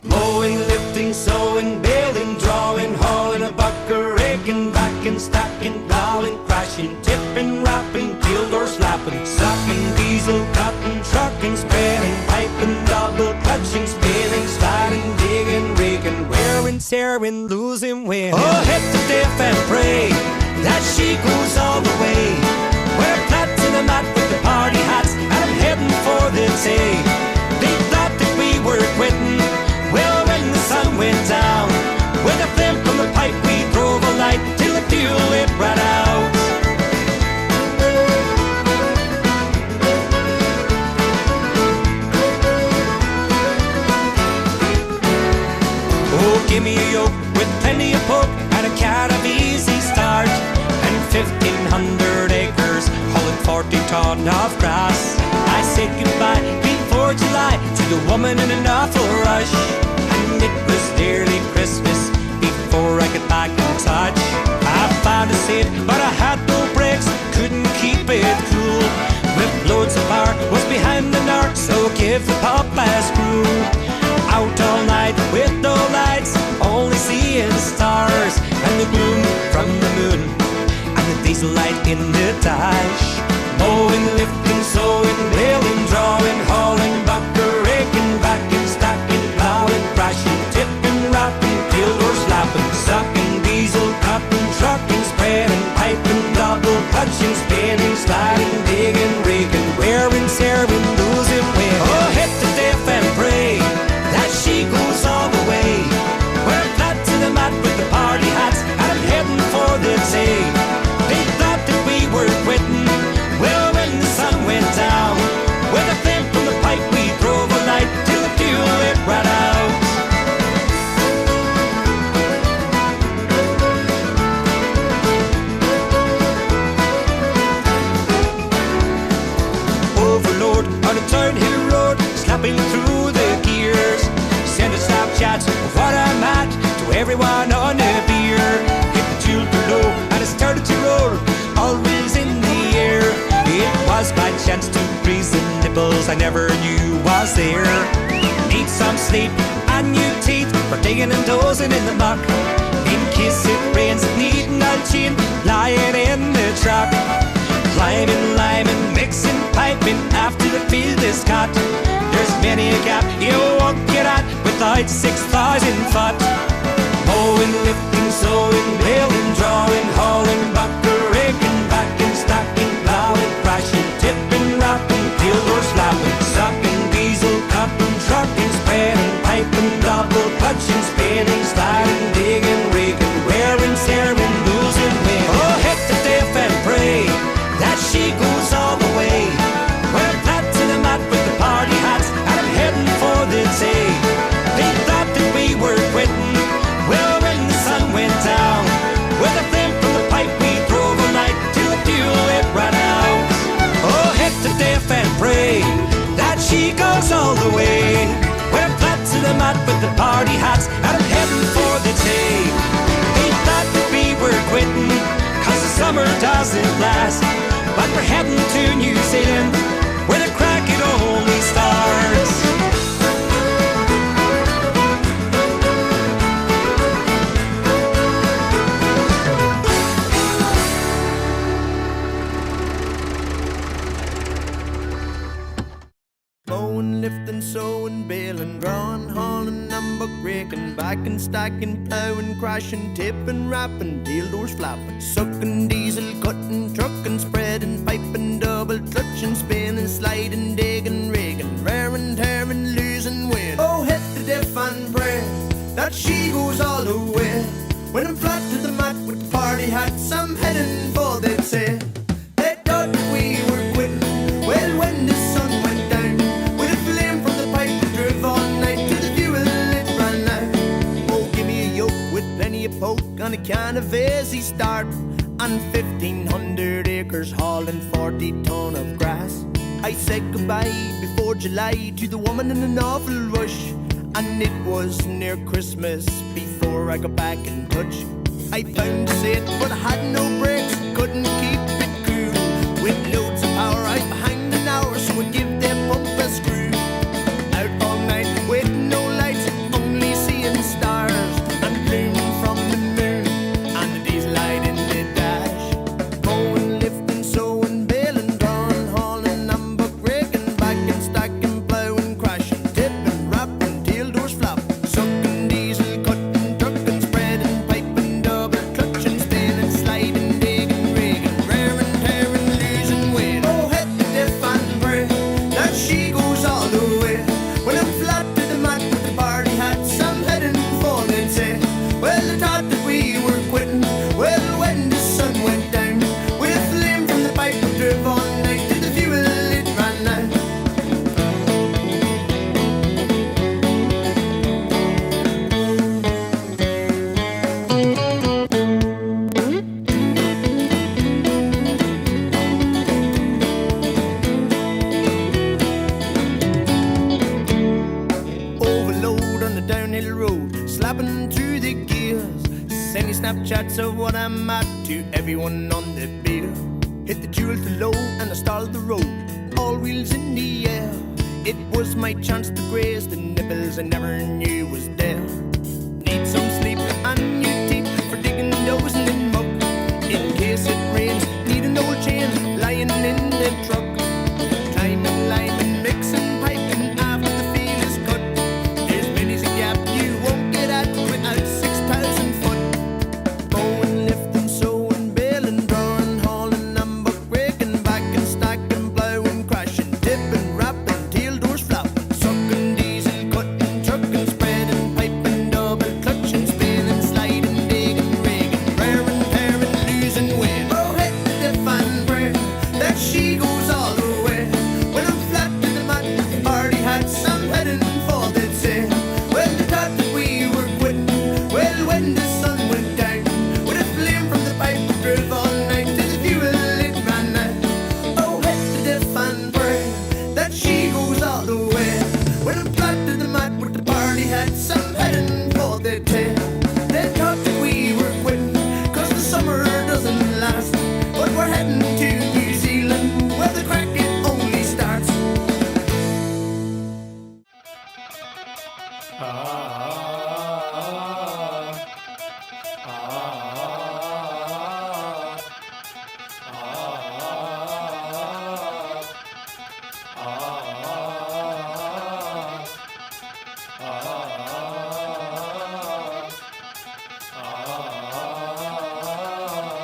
Mowing, lifting, sowing, baling, drawing, hauling, a bucker, raking, backing, stacking, plowing, crashing, tipping, wrapping, keel door slapping, sucking, diesel, cutting, trucking, spreading, piping, double clutching, spinning, sliding, digging, rigging, wearing, tearing, losing wind. Oh, hit the deaf and pray that she goes all the way. We're flat to the mat with the party hats, and I'm heading for the day. They thought that we were quitting. Well, when the sun went down, with a flame from the pipe, we drove all night till the fuel it ran out. Oh, give me a yoke with plenty of poke and a cat of easy start, and 1,500 acres, hauling 40 ton of grass. I said goodbye before July to the woman in an awful rush, and it was nearly Christmas before I got back in touch. I found a seat, but I had no brakes, couldn't keep it cool. With loads of power, was behind the narc, so give the pop a screw. Out all night with no lights, only seeing stars, and the gloom from the moon, and the diesel light in the dash. Mowing, lifting, sowing, baling, drawing, hauling, bucker, raking, backing, stacking, plowing, crashing, tipping, wrapping, keel door slapping, sucking, diesel, cutting, trucking, spreading, piping, double clutching, spinning, sliding, digging, rigging, wearing, tearing, losing wind. Oh, hit the deaf and pray that she goes all the way. We're flat to the mat with the party hats, and I'm heading for the day. They thought that we were quitting. Well, when the sun went down, with a flame from the pipe, we drove all night till the fuel it ran out. Overload on a turnhill road, slapping through the gears, sending Snapchats of what I'm at to everyone on the beer. Hit the tune below and it started to roll, always in the air. It was by chance to breeze the nipples I never knew was there. Need some sleep and new teeth for digging and dozing in the muck. In case it rains, needing a chain, lying in the truck. Climbing, liming, mixing, piping after the field is cut. There's many a gap you won't get at without 6,000 foot. Mowing, lifting, sowing, baling, drawing, hauling, bucker, raking, backing, stacking, plowing, crashing, tipping, wrapping, keel door slapping, sucking, diesel, cutting, trucking, spreading, piping, double clutching, spinning, sliding, digging, rigging, wearing, tearing, losing wind. Oh, hit the deaf and pray that she goes all the way. We're flat to the mat with the party hats, and I'm heading for the day. They thought that we were quitting. Well, when the sun went down, with a flame from the pipe, we drove all night till the fuel it ran out. Oh, hit the deaf and pray that she goes all the way. We're flat to the mat with the party hats, and I'm heading for the day. They thought that we were quitting, 'cause the summer doesn't last. But we're heading to New Zealand, where the crack it only starts. Mowing, lifting, sowing, baling, drawing, hauling, number raking, backing, stacking, plowing, crashing, tipping, wrapping, tail doors flapping, sucking, diesel, cutting, trucking, spreading, piping, double clutching, spinning, sliding, digging, rigging, raring, tearing, losing wind. Oh, hit the deaf and pray that she goes all the way. When I'm flat to the mat with the party hats, I'm heading for the day. They thought that we were quitting. Well, when the sun went down, with a flame from the pipe, we drove all night till the fuel it ran out. Oh, give me a yoke with plenty of poke and a can of easy start, and 1,500 acres hauling 40 ton of grass. I said goodbye before July to the woman in an awful rush, and it was near Christmas before I got back in touch. I found a seat but I had no brakes, couldn't keep it cool. With loads of power out behind an hour, so I give them up a screw. Out all night with no lights, only pray that she goes all the way. When I'm flat to the mat with the party hats, I'm heading for the day. Well, I thought that we were quitting. Well, when the sun went down, with a flame from the pipe we drove all night to the fuel it ran out. Overload on the downhill road, slapping through the gears, sending Snapchats of what I'm at to everyone on the beer. Hit the jewel too low and I stalled the road, all wheels in the air. It was my chance to graze the nipples I never knew was there. Need some sleep and new teeth for digging those in the muck. In case it rains, need an old chain lying in the truck. Climbing, liming, mixing, piping after the field is cut. There's many's a gap you won't get at without 6,000 foot. Mowing, lifting, sowing, baling, drawing, hauling, and buck raking, backing, stacking, plowing, crashing, tipping, wrapping, tail doors flapping, sucking, diesel, cutting, trucking, spreading, piping, double clutching, spinning, sliding, digging, rigging, raring, tearing, losing weight. Oh, hit the diff and pray that she goes all the way. When I'm flat to the mat with the party hats, I'm heading for the day. Well, they thought that we were quitting. Well, when the sun went down, with a flame from the pipe we drove all night to the fuel it ran out. Oh, hit the diff and pray that she goes all the way. When I'm flat to the mat with the party hats, I'm heading for the day. They thought that we were quitting, 'cause the summer doesn't last. But we're heading to New Zealand, where the crack it only starts.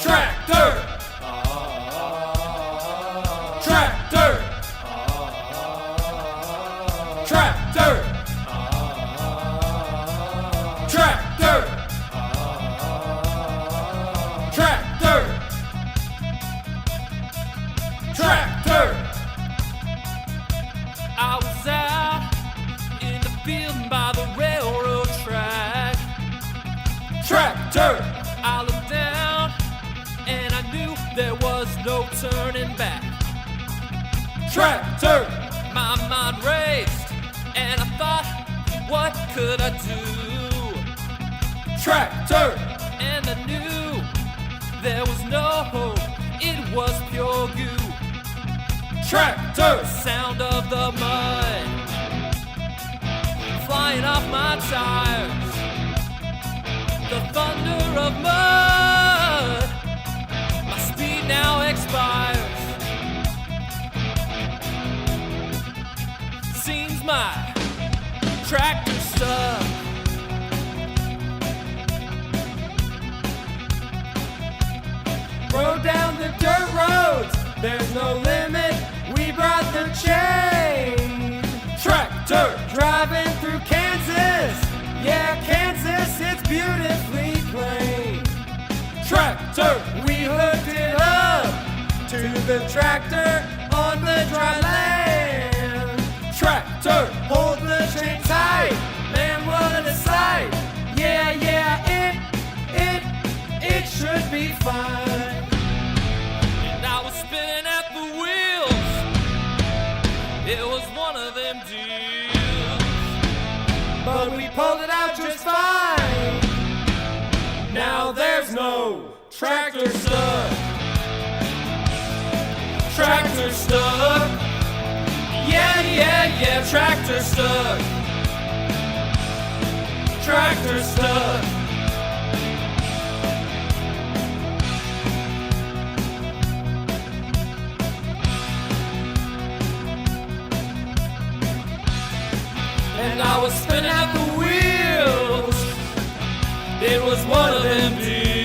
Tractor! Tractor! Tractor! Tractor! Tractor! Tractor! I was out in the field by the railroad track. Tractor! I looked down and I knew there was no turning back. Tractor! My mind raced and I thought, what could I do? Tractor! And I knew there was no hope, it was pure goo. Tractor! Sound of the mud flying off my tires, the thunder of mud, my speed now expires. Seems my tractor stuck. Rode down the dirt roads, there's no limit, we brought the chain. Tractor! Driving through Kansas, yeah, Kansas, it's beautifully plain. Tractor! We hooked it up to the tractor on the dry land. Tractor! Hold the chain tight, man, what a sight. Yeah, it should be fine. And I was spinning at the wheels, it was one of them deals, but we pulled it out just fine. Now there's no tractor stuck. Tractor stuck. Yeah, tractor stuck. Tractor stuck. And I was spinning at the wheels, it was one of them deals.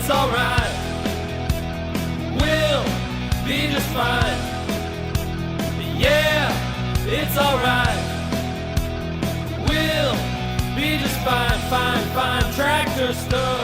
it's alright. We'll be just fine. Yeah, it's alright. We'll be just fine, fine, fine. Tractor stuff.